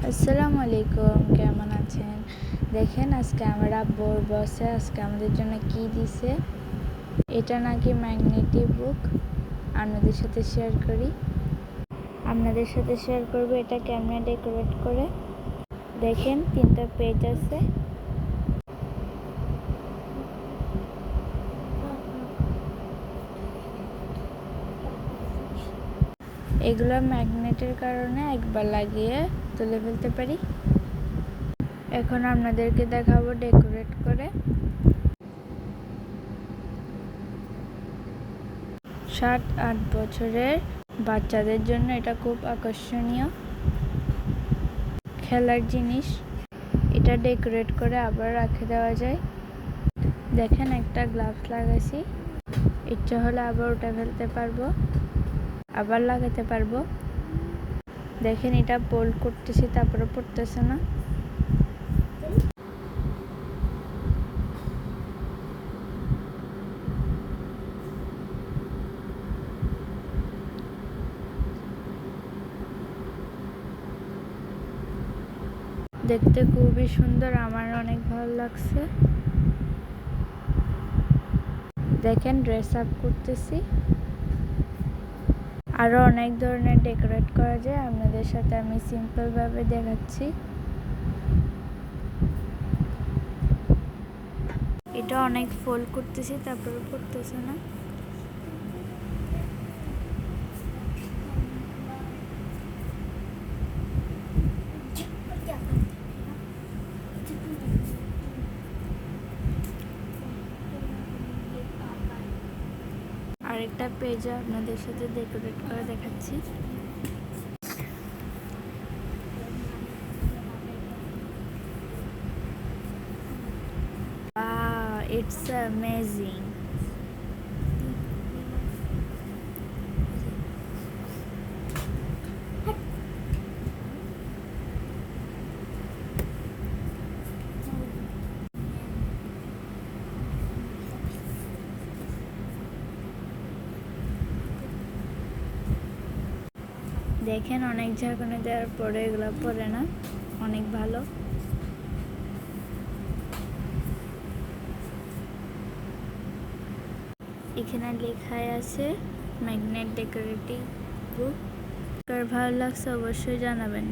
আসসালামু আলাইকুম, কেমন আছেন? দেখেন আজকে আমার আব্বুর বসে আজকে আমাদের জন্য কি দিছে। এটা নাকি ম্যাগনেটিক বুক। আপনাদের সাথে শেয়ার করব এটা কেমনে ডেকোরেট করে। দেখেন 3টা পেজ আছে। এগুলো ম্যাগনেটের কারণে একবার লাগিয়ে তুলে ফেলতে পারি। এখন আপনাদেরকে দেখাবো ডেকোরেট করে। 7-8 বছরের বাচ্চাদের জন্য এটা খুব আকর্ষণীয় খেলার জিনিস। এটা ডেকোরেট করে আবার রেখে দেওয়া যায়। দেখেন একটা গ্লাভস লাগাইছি, ইচ্ছা হলে আবার উঠে ফেলতে পারবো, আবার লাগাতে পারবো। দেখেন এটা পোল্ড করতেছি, তারপরে পড়তেছে না। দেখতে খুবই সুন্দর, আমার অনেক ভালো লাগছে। দেখেন ড্রেস আপ করতেছি। আরো অনেক ধরনের ডেকোরেট করা যায়, আপনাদের সাথে আমি সিম্পল ভাবে দেখাচ্ছি। এটা অনেক ফোল্ড করতেছি, তারপরে পড়তেছে না। আরেকটা পেজে আপনাদের সাথে ডেকোরেট করে দেখাচ্ছি। Wow, it's amazing. দেখেন অনেক ঝাঁকুনি দেওয়ার পরে এগুলো পরে না, অনেক ভালো। এখানে লেখাই আছে ম্যাগনেট ডেকোরেটিভ বুক। কার ভালো লাগছে অবশ্যই জানাবেন।